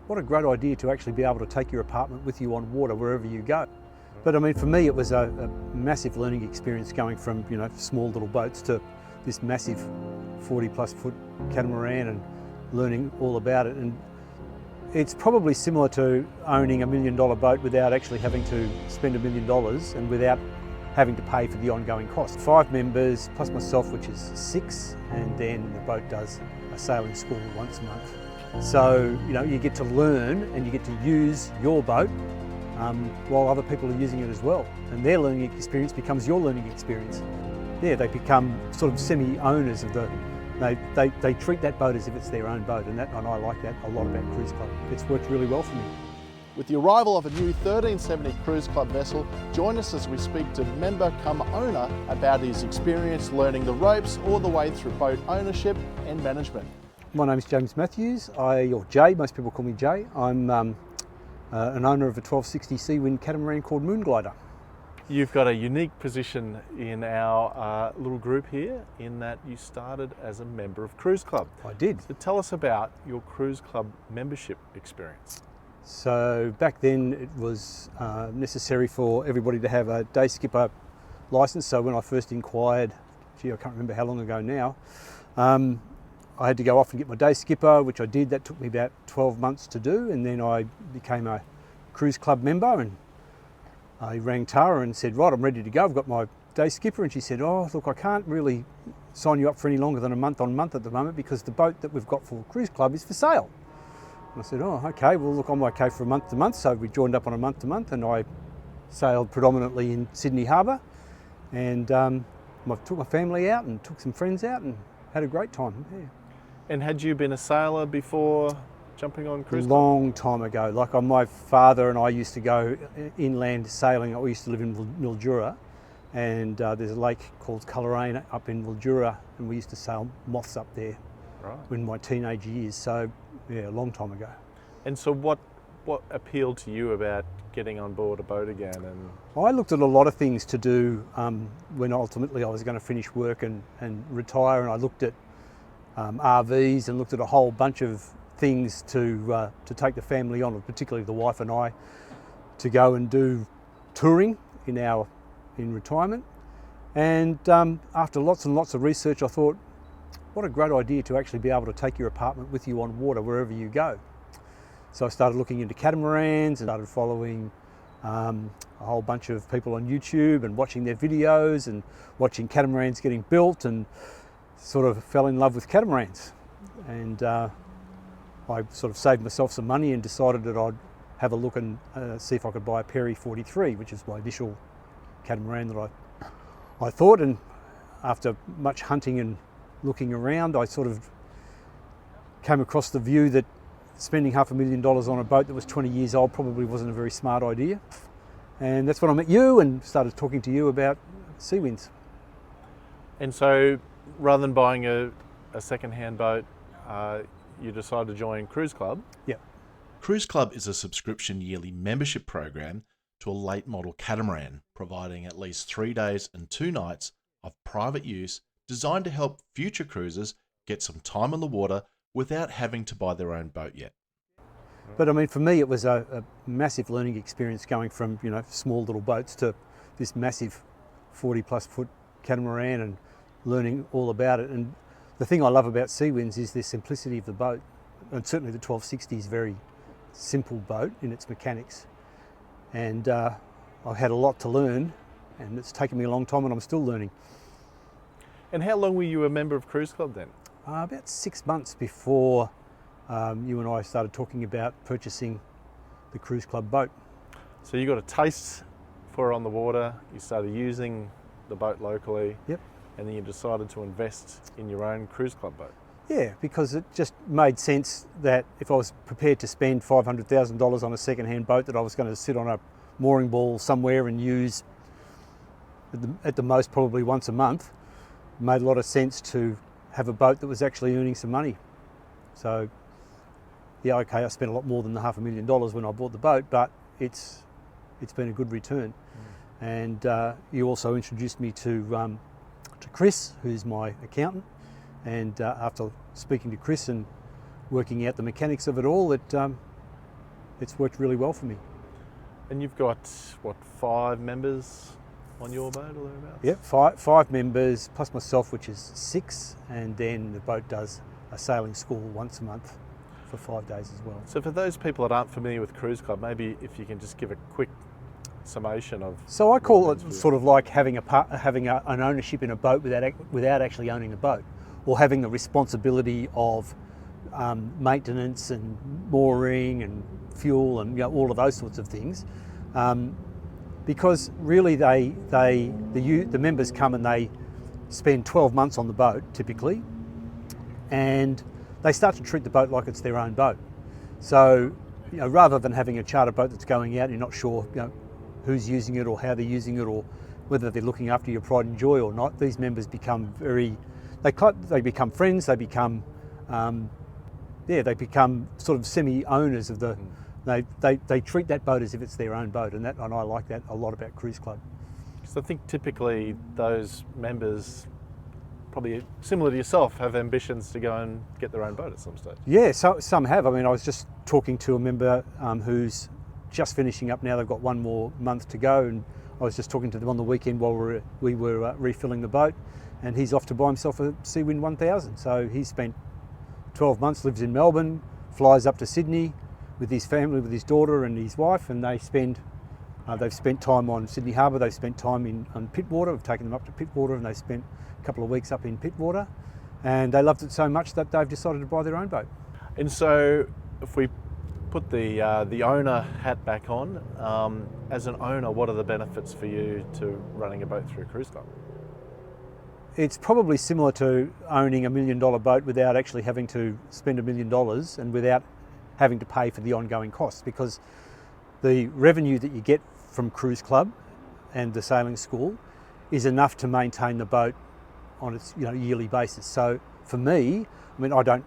what a great idea to actually be able to take your apartment with you on water wherever you go. But I mean, for me, it was a massive learning experience going from, small little boats to this massive 40+ foot catamaran and learning all about it. And it's probably similar to owning $1 million boat without actually having to spend $1 million and without having to pay for the ongoing cost. 5 members plus myself, which is 6, and then the boat does a sailing school once a month. So, you get to learn and you get to use your boat while other people are using it as well. And their learning experience becomes your learning experience. Yeah, they become sort of semi-owners of they treat that boat as if it's their own boat, and I like that a lot about Cruise Club. It's worked really well for me. With the arrival of a new 1370 Cruise Club vessel, join us as we speak to member come owner about his experience learning the ropes all the way through boat ownership and management. My name is James Matthews, or Jay, most people call me Jay. I'm an owner of a 1260 Seawind catamaran called Moonglider. You've got a unique position in our little group here in that you started as a member of Cruise Club. I did. So tell us about your Cruise Club membership experience. So back then it was necessary for everybody to have a day skipper licence. So when I first inquired, I can't remember how long ago now, I had to go off and get my day skipper, which I did. That took me about 12 months to do, and then I became a Cruise Club member, and I rang Tara and said, right, I'm ready to go. I've got my day skipper. And she said, oh, look, I can't really sign you up for any longer than a month on month at the moment because the boat that we've got for Cruise Club is for sale. And I said, oh, okay, well, look, I'm okay for a month to month. So we joined up on a month to month, and I sailed predominantly in Sydney Harbour, and I took my family out and took some friends out and had a great time. Yeah. And had you been a sailor before jumping on Cruise Club? Long time ago. Like my father and I used to go inland sailing. I used to live in Mildura, and there's a lake called Coleraine up in Mildura, and we used to sail moths up there in my teenage years. So yeah, a long time ago. And so what appealed to you about getting on board a boat again? And I looked at a lot of things to do when ultimately I was going to finish work and retire, and I looked at RVs and looked at a whole bunch of things to take the family on, particularly the wife and I, to go and do touring in retirement. And after lots and lots of research, I thought, what a great idea to actually be able to take your apartment with you on water wherever you go. So I started looking into catamarans and started following a whole bunch of people on YouTube and watching their videos and watching catamarans getting built, and sort of fell in love with catamarans. And I sort of saved myself some money and decided that I'd have a look and see if I could buy a Perry 43, which is my initial catamaran that I thought. And after much hunting and looking around, I sort of came across the view that spending $500,000 on a boat that was 20 years old probably wasn't a very smart idea. And that's when I met you and started talking to you about Seawinds. And so rather than buying a second-hand boat, you decided to join Cruise Club? Yeah. Cruise Club is a subscription yearly membership program to a late model catamaran, providing at least 3 days and 2 nights of private use, designed to help future cruisers get some time on the water without having to buy their own boat yet. But I mean, for me, it was a massive learning experience going from, small little boats to this massive 40+ foot catamaran and learning all about it. And the thing I love about Seawinds is the simplicity of the boat. And certainly the 1260 is a very simple boat in its mechanics. And I've had a lot to learn, and it's taken me a long time, and I'm still learning. And how long were you a member of Cruise Club then? About 6 months before you and I started talking about purchasing the Cruise Club boat. So you got a taste for it on the water, you started using the boat locally. Yep. And then you decided to invest in your own Cruise Club boat. Yeah, because it just made sense that if I was prepared to spend $500,000 on a second-hand boat that I was going to sit on a mooring ball somewhere and use at the most probably once a month, it made a lot of sense to have a boat that was actually earning some money. So yeah, okay, I spent a lot more than the $500,000 when I bought the boat, but it's been a good return. And you also introduced me to Chris, who's my accountant, and after speaking to Chris and working out the mechanics of it all, it it's worked really well for me. And you've got, what, 5 members on your boat or thereabouts? Yep, five members plus myself, which is 6, and then the boat does a sailing school once a month for 5 days as well. So for those people that aren't familiar with Cruise Club, maybe if you can just give a quick summation of... So I call what it means for sort of like having an ownership in a boat without actually owning the boat, or having the responsibility of maintenance and mooring and fuel and all of those sorts of things. Because really the members come and they spend 12 months on the boat typically, and they start to treat the boat like it's their own boat. So rather than having a charter boat that's going out and you're not sure who's using it or how they're using it or whether they're looking after your pride and joy or not, these members become they become friends, they become sort of semi-owners of the. They treat that boat as if it's their own boat, and I like that a lot about Cruise Club. Because I think typically those members, probably similar to yourself, have ambitions to go and get their own boat at some stage. Yeah, so some have. I mean, I was just talking to a member who's just finishing up now. They've got 1 more month to go, and I was just talking to them on the weekend while we were refilling the boat, and he's off to buy himself a Seawind 1000. So he's spent 12 months, lives in Melbourne, flies up to Sydney with his family, with his daughter and his wife, and they've spent time on Sydney Harbour. They've spent time on Pittwater. We've taken them up to Pittwater, and they've spent a couple of weeks up in Pittwater, and they loved it so much that they've decided to buy their own boat. And so if we put the owner hat back on, as an owner, what are the benefits for you to running a boat through a Cruise Club? It's probably similar to owning $1 million boat without actually having to spend $1 million and without having to pay for the ongoing costs, because the revenue that you get from Cruise Club and the sailing school is enough to maintain the boat on its yearly basis. So for me, I mean, I don't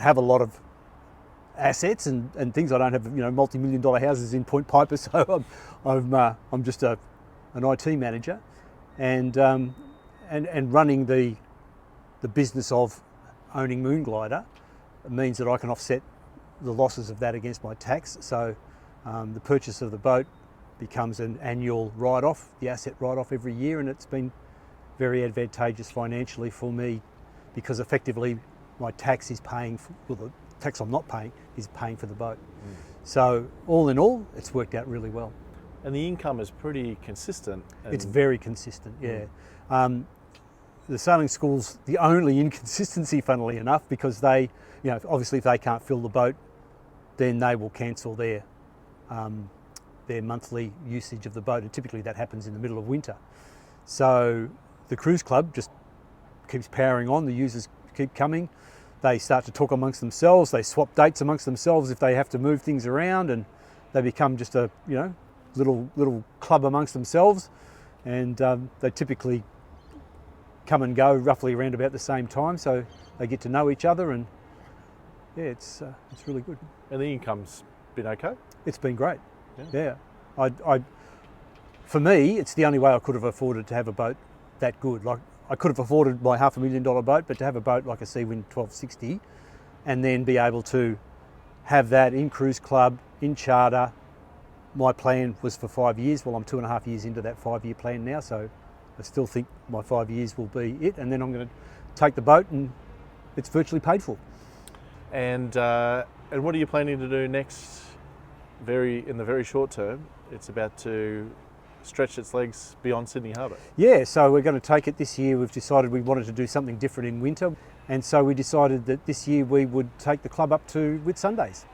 have a lot of assets and things. I don't have multi-million dollar houses in Point Piper, so I'm just an IT manager, and running the business of owning Moonglider means that I can offset the losses of that against my tax. So the purchase of the boat becomes an annual write-off, the asset write-off every year, and it's been very advantageous financially for me, because effectively my tax is paying for, the tax I'm not paying is paying for the boat. So all in all, it's worked out really well. And the income is pretty consistent. It's very consistent, yeah. The sailing school's the only inconsistency, funnily enough, because they, obviously if they can't fill the boat, then they will cancel their monthly usage of the boat, and typically that happens in the middle of winter. So the Cruise Club just keeps powering on, the users keep coming, they start to talk amongst themselves, they swap dates amongst themselves if they have to move things around, and they become just a little club amongst themselves, and they typically come and go roughly around about the same time, so they get to know each other, and yeah, it's really good. And the income's been okay? It's been great. Yeah. For me, it's the only way I could have afforded to have a boat that good. Like, I could have afforded my $500,000 boat, but to have a boat like a Seawind 1260 and then be able to have that in Cruise Club, in charter. My plan was for 5 years. Well, I'm 2.5 years into that 5-year plan now, so I still think my 5 years will be it, and then I'm going to take the boat and it's virtually paid for. And what are you planning to do next? In the very short term, it's about to stretch its legs beyond Sydney Harbour. Yeah, so we're going to take it this year. We've decided we wanted to do something different in winter, and so we decided that this year we would take the club up to Whitsundays.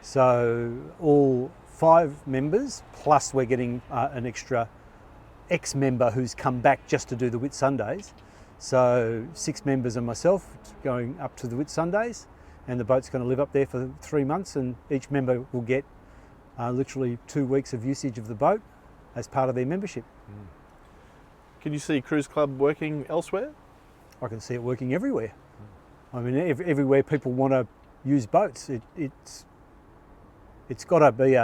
So all 5 members, plus we're getting an extra ex-member who's come back just to do the Whitsundays. So 6 members and myself going up to the Whitsundays, and the boat's going to live up there for 3 months, and each member will get literally 2 weeks of usage of the boat as part of their membership. Can you see Cruise Club working elsewhere? I can see it working everywhere. I mean, everywhere people want to use boats, it's got to be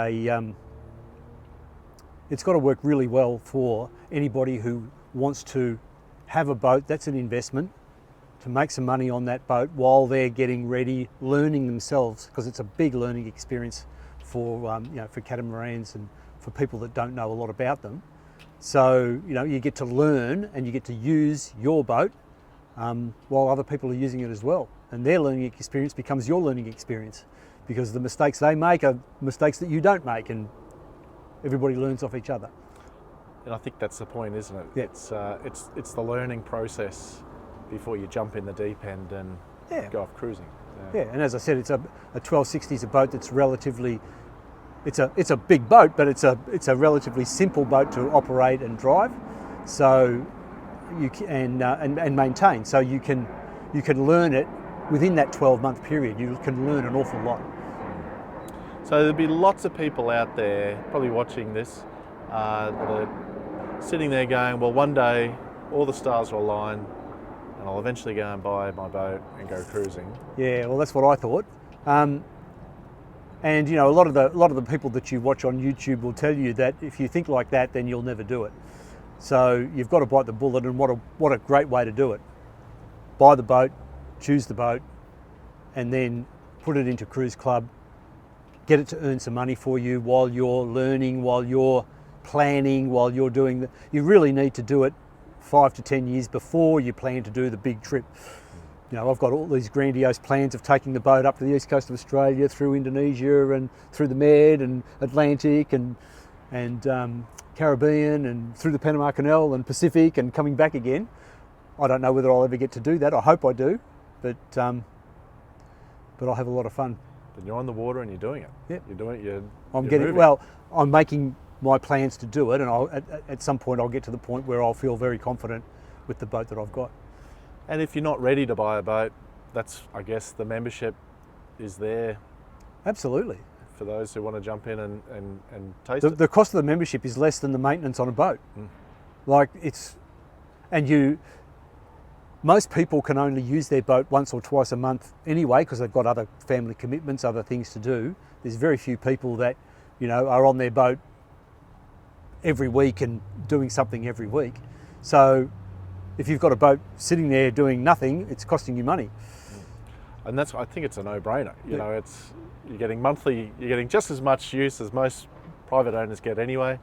it's got to work really well for anybody who wants to have a boat that's an investment, to make some money on that boat while they're getting ready, learning themselves, because it's a big learning experience for for catamarans and for people that don't know a lot about them. So you get to learn and you get to use your boat while other people are using it as well, and their learning experience becomes your learning experience, because the mistakes they make are mistakes that you don't make, and everybody learns off each other. And I think that's the point, isn't it? Yeah. It's the learning process before you jump in the deep end and go off cruising. Yeah, and as I said, it's a 1260 is a boat that's relatively, it's a big boat, but it's a relatively simple boat to operate and drive, so you can and maintain. So you can learn it within that 12-month period. You can learn an awful lot. So there'll be lots of people out there probably watching this that are sitting there going, well, one day all the stars will align and I'll eventually go and buy my boat and go cruising. Yeah, well, that's what I thought. And a lot of the people that you watch on YouTube will tell you that if you think like that, then you'll never do it. So you've got to bite the bullet, and what a great way to do it. Buy the boat, choose the boat, and then put it into Cruise Club. Get it to earn some money for you while you're learning, while you're planning, while you're doing you really need to do it 5 to 10 years before you plan to do the big trip. I've got all these grandiose plans of taking the boat up to the east coast of Australia, through Indonesia and through the Med and Atlantic and Caribbean and through the Panama Canal and Pacific and coming back again. I don't know whether I'll ever get to do that. I hope I do, but I'll have a lot of fun. But you're on the water and you're doing it. Yep. You're doing it. I'm making my plans to do it, and at some point I'll get to the point where I'll feel very confident with the boat that I've got. And if you're not ready to buy a boat, that's, I guess, the membership is there. Absolutely. For those who want to jump in and taste it. The cost of the membership is less than the maintenance on a boat. Most people can only use their boat once or twice a month anyway, because they've got other family commitments, other things to do. There's very few people that, are on their boat every week and doing something every week. So if you've got a boat sitting there doing nothing, it's costing you money. And I think it's a no-brainer. You're getting just as much use as most private owners get anyway.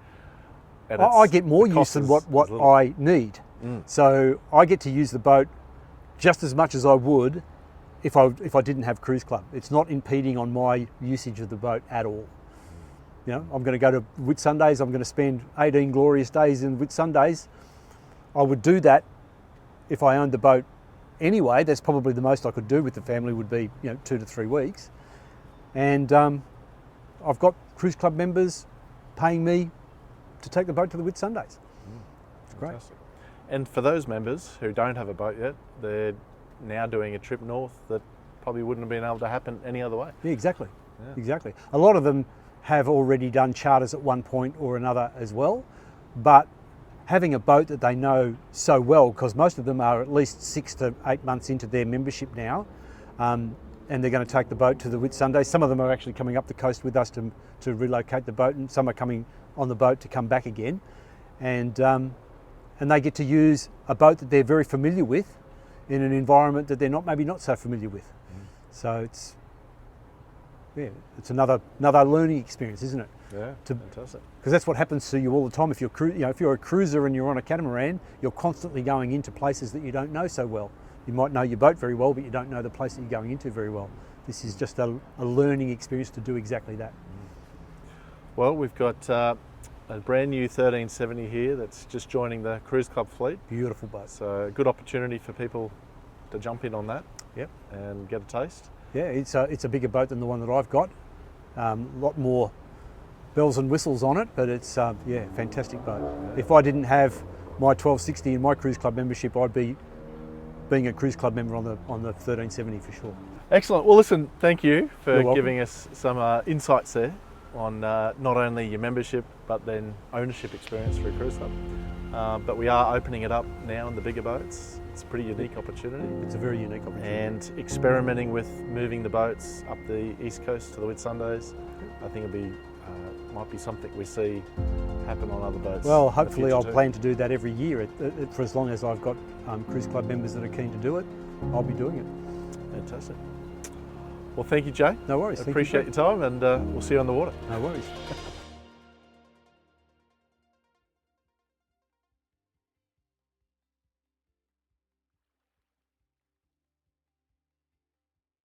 And I get more use than what I need. So I get to use the boat just as much as I would if I didn't have Cruise Club. It's not impeding on my usage of the boat at all. I'm going to go to Whitsundays. I'm going to spend 18 glorious days in Whitsundays. I would do that if I owned the boat anyway. That's probably the most I could do with the family would be 2 to 3 weeks. And I've got Cruise Club members paying me to take the boat to the Whitsundays. It's great. Fantastic. And for those members who don't have a boat yet, they're now doing a trip north that probably wouldn't have been able to happen any other way. Yeah, exactly. A lot of them have already done charters at one point or another as well, but having a boat that they know so well, because most of them are at least 6 to 8 months into their membership now, and they're going to take the boat to the Whitsundays. Some of them are actually coming up the coast with us to relocate the boat, and some are coming on the boat to come back again. And they get to use a boat that they're very familiar with in an environment that they're maybe not so familiar with. So it's another learning experience, isn't it? Yeah, fantastic. Because that's what happens to you all the time. If you're a cruiser and you're on a catamaran, you're constantly going into places that you don't know so well. You might know your boat very well, but you don't know the place that you're going into very well. This is just a learning experience to do exactly that. Well, we've got a brand new 1370 here that's just joining the Cruise Club fleet. Beautiful boat. So a good opportunity for people to jump in on that. Yep. And get a taste. Yeah, it's a bigger boat than the one that I've got. A lot more bells and whistles on it, but it's fantastic boat. Yeah. If I didn't have my 1260 and my Cruise Club membership, I'd be being a Cruise Club member on the 1370 for sure. Excellent. Well, listen, thank you for You're giving us some insights there on not only your membership but then ownership experience through Cruise Club. But we are opening it up now in the bigger boats. It's a pretty unique opportunity. It's a very unique opportunity. And experimenting with moving the boats up the east coast to the Whitsundays, I think might be something we see happen on other boats. Well, hopefully I'll plan to do that every year for as long as I've got Cruise Club members that are keen to do it. I'll be doing it. Fantastic. Well, thank you, Jay. No worries. Thank you, Appreciate Brett. your time, and we'll see you on the water. No worries.